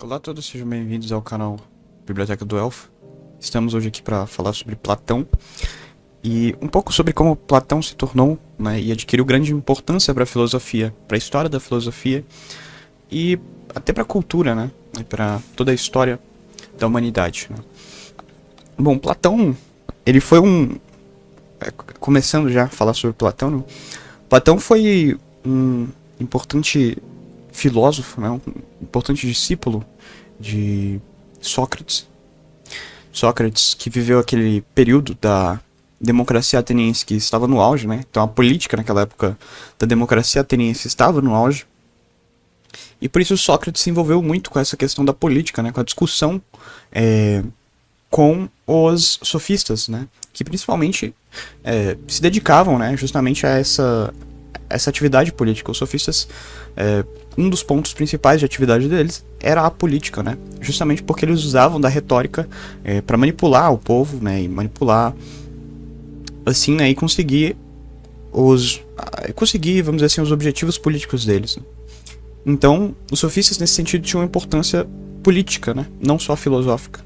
Olá a todos, sejam bem-vindos ao canal Biblioteca do Elfo. Estamos hoje aqui para falar sobre Platão e um pouco sobre como Platão se tornou, né, e adquiriu grande importância para a filosofia, para a história da filosofia e até para a cultura, né, e para toda a história da humanidade, né. Bom, Platão, ele foi começando já a falar sobre Platão, né, Platão foi um importante filósofo, né, um importante discípulo de Sócrates. Sócrates, que viveu aquele período da democracia ateniense que estava no auge, né? Então a política naquela época da democracia ateniense estava no auge. E por isso Sócrates se envolveu muito com essa questão da política, né? Com a discussão com os sofistas, né? Que principalmente se dedicavam, né? Justamente a essa atividade política. Os sofistas, um dos pontos principais de atividade deles era a política, né? Justamente porque eles usavam da retórica para manipular o povo, né? E manipular, assim, né? E conseguir vamos dizer assim, os objetivos políticos deles, né? Então, os sofistas nesse sentido tinham uma importância política, né? Não só filosófica.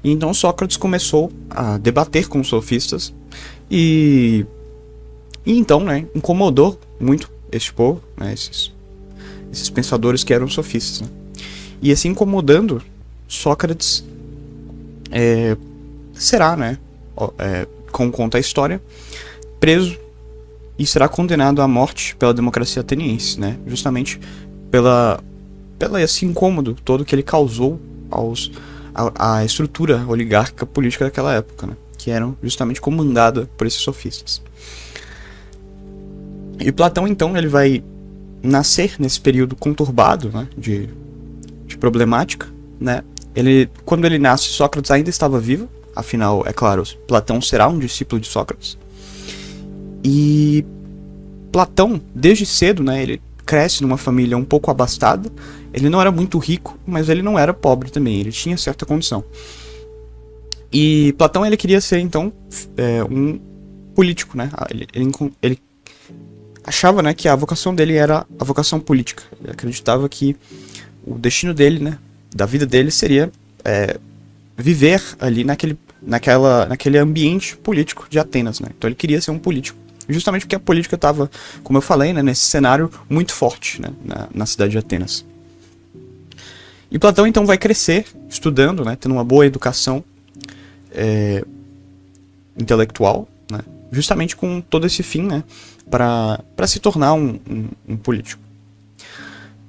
E então Sócrates começou a debater com os sofistas e então, né, incomodou muito esse povo, né, esses pensadores que eram sofistas, né? E assim incomodando, Sócrates será, né, como conta a história, preso e será condenado à morte pela democracia ateniense, né? Justamente pela esse incômodo todo que ele causou à estrutura oligárquica política daquela época, né? Que eram justamente comandada por esses sofistas. E Platão, então, ele vai nascer nesse período conturbado, né, de problemática, né? Quando ele nasce, Sócrates ainda estava vivo, afinal, é claro, Platão será um discípulo de Sócrates. E Platão, desde cedo, né, ele cresce numa família um pouco abastada. Ele não era muito rico, mas ele não era pobre também, ele tinha certa condição. E Platão, ele queria ser, então, um político, né? Ele achava, né, que a vocação dele era a vocação política. Ele acreditava que o destino dele, né, da vida dele seria viver ali naquele ambiente político de Atenas, né? Então ele queria ser um político. Justamente porque a política estava, como eu falei, né, nesse cenário muito forte, né, na cidade de Atenas. E Platão então vai crescer estudando, né, tendo uma boa educação intelectual, né, justamente com todo esse fim, né, para se tornar um político,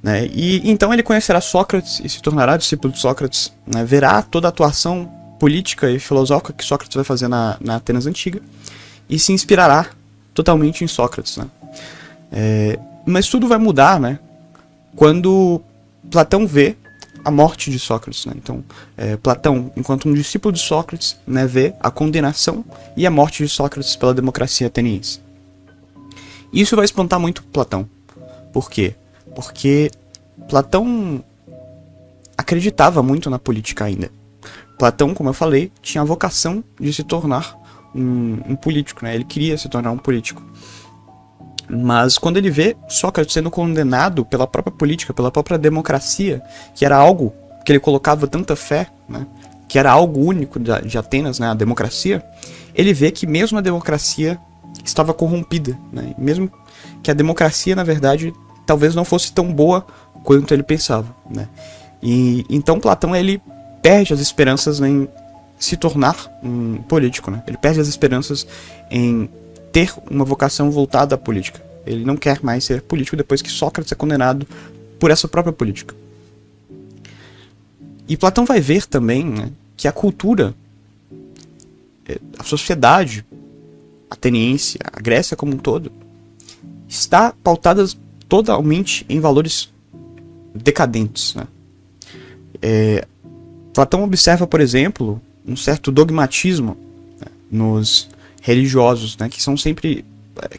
né? E então ele conhecerá Sócrates e se tornará discípulo de Sócrates, né, verá toda a atuação política e filosófica que Sócrates vai fazer na Atenas antiga e se inspirará totalmente em Sócrates, né? Mas tudo vai mudar, né, quando Platão vê a morte de Sócrates, né? Então, Platão, enquanto um discípulo de Sócrates, né, vê a condenação e a morte de Sócrates pela democracia ateniense. Isso vai espantar muito Platão. Por quê? Porque Platão acreditava muito na política ainda. Platão, como eu falei, tinha a vocação de se tornar um político, né? Ele queria se tornar um político. Mas quando ele vê Sócrates sendo condenado pela própria política, pela própria democracia, que era algo que ele colocava tanta fé, né, que era algo único de Atenas, né, a democracia, ele vê que mesmo a democracia estava corrompida, né, mesmo que a democracia, na verdade, talvez não fosse tão boa quanto ele pensava, né. E então Platão, ele perde as esperanças em se tornar um político, né. Ele perde as esperanças em ter uma vocação voltada à política. Ele não quer mais ser político depois que Sócrates é condenado por essa própria política. E Platão vai ver também, né, que a cultura, a sociedade ateniense, a Grécia como um todo, está pautada totalmente em valores decadentes, né? Platão observa, por exemplo, um certo dogmatismo, né, nos religiosos, né, que são sempre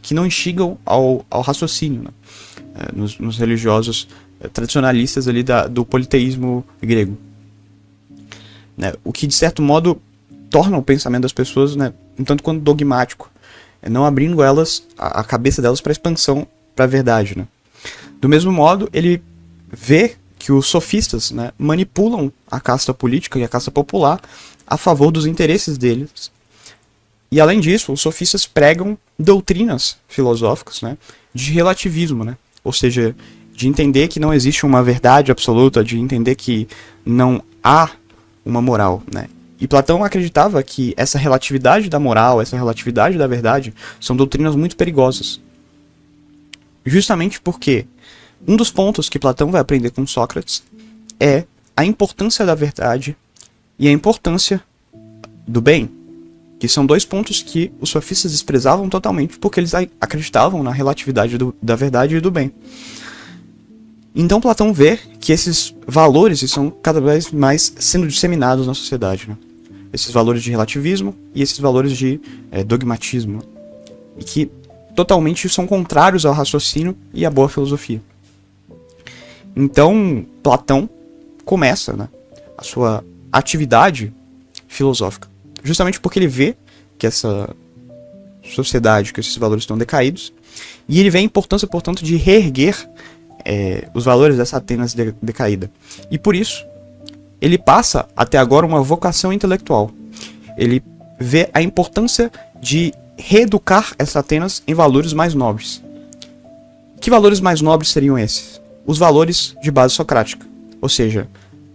que não instigam ao raciocínio, né, nos religiosos tradicionalistas ali do politeísmo grego, né, o que de certo modo torna o pensamento das pessoas, né, um tanto quanto dogmático, não abrindo elas a cabeça delas para expansão, para a verdade, né. Do mesmo modo, ele vê que os sofistas, né, manipulam a casta política e a casta popular a favor dos interesses deles. E além disso, os sofistas pregam doutrinas filosóficas, né, de relativismo, né, ou seja, de entender que não existe uma verdade absoluta, de entender que não há uma moral, né. E Platão acreditava que essa relatividade da moral, essa relatividade da verdade, são doutrinas muito perigosas. Justamente porque um dos pontos que Platão vai aprender com Sócrates é a importância da verdade e a importância do bem, que são dois pontos que os sofistas desprezavam totalmente porque eles acreditavam na relatividade da verdade e do bem. Então Platão vê que esses valores estão cada vez mais sendo disseminados na sociedade, né? Esses valores de relativismo e esses valores de dogmatismo, e que totalmente são contrários ao raciocínio e à boa filosofia. Então Platão começa, né, a sua atividade filosófica, justamente porque ele vê que essa sociedade, que esses valores estão decaídos, e ele vê a importância, portanto, de reerguer os valores dessa Atenas decaída. E por isso, ele passa até agora uma vocação intelectual. Ele vê a importância de reeducar essa Atenas em valores mais nobres. Que valores mais nobres seriam esses? Os valores de base socrática, ou seja,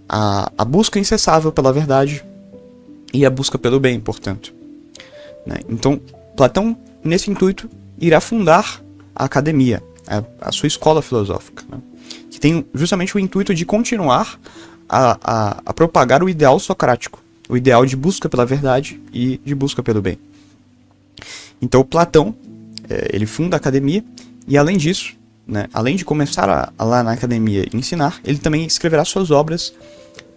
a busca incessável pela verdade e a busca pelo bem, portanto. Né? Então, Platão, nesse intuito, irá fundar a academia, a sua escola filosófica, né? Que tem justamente o intuito de continuar a propagar o ideal socrático, o ideal de busca pela verdade e de busca pelo bem. Então Platão, ele funda a academia, e além disso, né, além de começar lá na academia ensinar, ele também escreverá suas obras,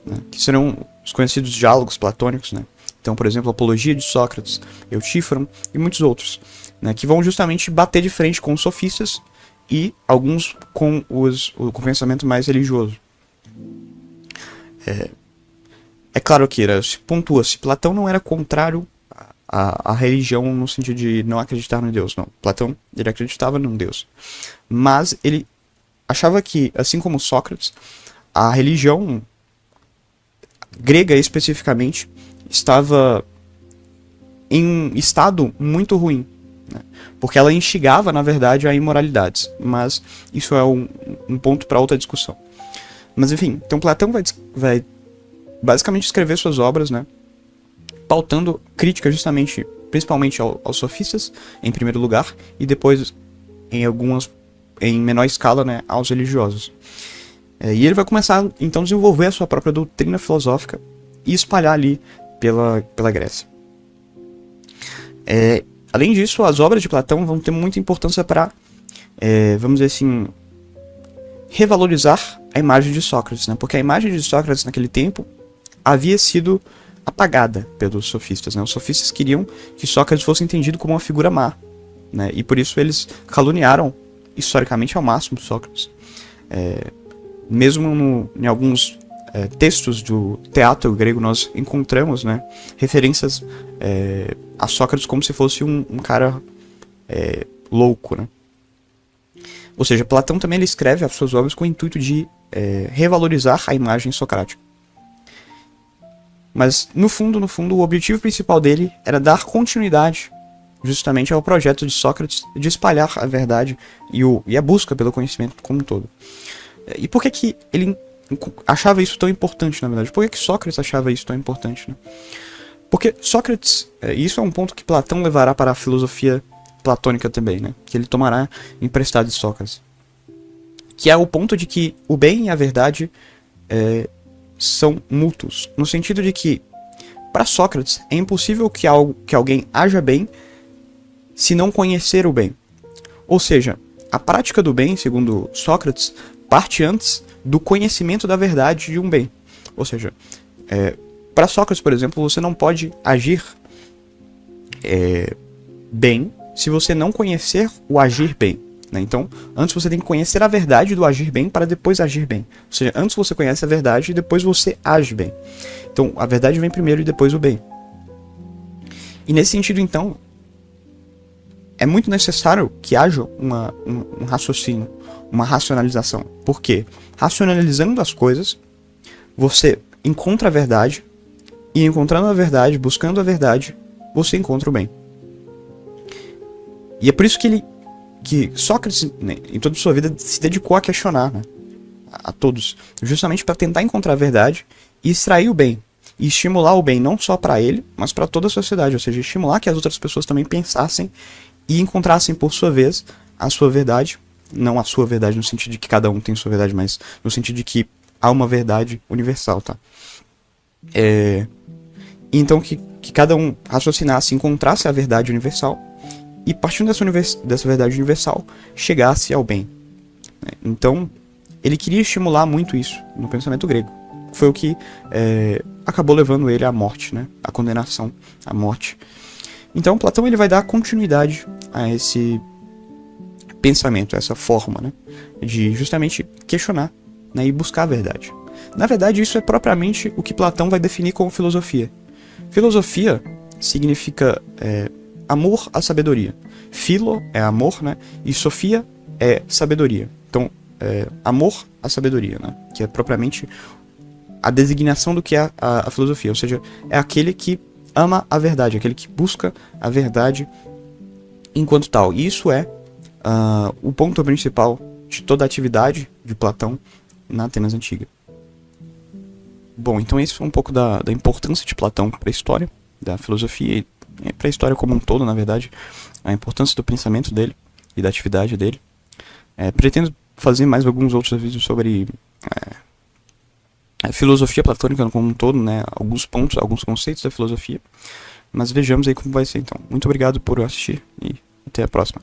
né, que serão os conhecidos diálogos platônicos, né? Então, por exemplo, a Apologia de Sócrates, Eutífron e muitos outros, né, que vão justamente bater de frente com os sofistas e alguns com o pensamento mais religioso. É claro que se pontua-se, Platão não era contrário à religião no sentido de não acreditar no Deus, não. Platão, ele acreditava num Deus. Mas ele achava que, assim como Sócrates, a religião grega especificamente estava em um estado muito ruim, né? Porque ela instigava, na verdade, a imoralidades. Mas isso é um ponto para outra discussão. Mas enfim, então Platão vai basicamente escrever suas obras, né, pautando crítica justamente, principalmente aos sofistas, em primeiro lugar, e depois em menor escala, né, aos religiosos. E ele vai começar, então, a desenvolver a sua própria doutrina filosófica e espalhar ali pela Grécia. Além disso, as obras de Platão vão ter muita importância para, vamos dizer assim, revalorizar a imagem de Sócrates, né? Porque a imagem de Sócrates naquele tempo havia sido apagada pelos sofistas, né? Os sofistas queriam que Sócrates fosse entendido como uma figura má, né? E por isso eles caluniaram historicamente ao máximo Sócrates. Mesmo em alguns textos do teatro grego nós encontramos, né, referências a Sócrates como se fosse um cara louco, né? Ou seja, Platão também ele escreve as suas obras com o intuito de revalorizar a imagem socrática. Mas, no fundo, o objetivo principal dele era dar continuidade justamente ao projeto de Sócrates de espalhar a verdade e a busca pelo conhecimento como um todo. E por que ele achava isso tão importante, na verdade? Por que Sócrates achava isso tão importante, né? Porque Sócrates, e isso é um ponto que Platão levará para a filosofia platônica também, né? Que ele tomará emprestado de Sócrates. Que é o ponto de que o bem e a verdade são mútuos. No sentido de que, para Sócrates, é impossível que alguém haja bem se não conhecer o bem. Ou seja, a prática do bem, segundo Sócrates, parte antes do conhecimento da verdade de um bem. Ou seja, para Sócrates, por exemplo, você não pode agir bem se você não conhecer o agir bem, né? Então, antes você tem que conhecer a verdade do agir bem para depois agir bem. Ou seja, antes você conhece a verdade e depois você age bem. Então, a verdade vem primeiro e depois o bem. E nesse sentido, então, é muito necessário que haja um raciocínio, uma racionalização. Por quê? Racionalizando as coisas, você encontra a verdade, e encontrando a verdade, buscando a verdade, você encontra o bem. E é por isso que Sócrates, né, em toda a sua vida, se dedicou a questionar, né, a todos, justamente para tentar encontrar a verdade e extrair o bem, e estimular o bem não só para ele, mas para toda a sociedade, ou seja, estimular que as outras pessoas também pensassem e encontrassem por sua vez a sua verdade, não a sua verdade no sentido de que cada um tem sua verdade, mas no sentido de que há uma verdade universal, tá? Então que cada um raciocinasse, encontrasse a verdade universal e partindo dessa verdade universal chegasse ao bem, né? Então ele queria estimular muito isso no pensamento grego. Foi o que acabou levando ele à morte, né? À condenação, à morte. Então Platão ele vai dar continuidade a esse pensamento, a essa forma, né? De justamente questionar, né? E buscar a verdade. Na verdade, isso é propriamente o que Platão vai definir como filosofia. Filosofia significa amor à sabedoria. Philo é amor, né? E sofia é sabedoria. Então, amor à sabedoria, né? Que é propriamente a designação do que é a filosofia. Ou seja, é aquele que ama a verdade, aquele que busca a verdade enquanto tal. E isso é o ponto principal de toda a atividade de Platão na Atenas Antiga. Bom, então esse foi um pouco da importância de Platão para a história da filosofia e para a história como um todo, na verdade, a importância do pensamento dele e da atividade dele. Pretendo fazer mais alguns outros vídeos sobre a filosofia platônica como um todo, né? Alguns pontos, alguns conceitos da filosofia. Mas vejamos aí como vai ser então. Muito obrigado por assistir e até a próxima.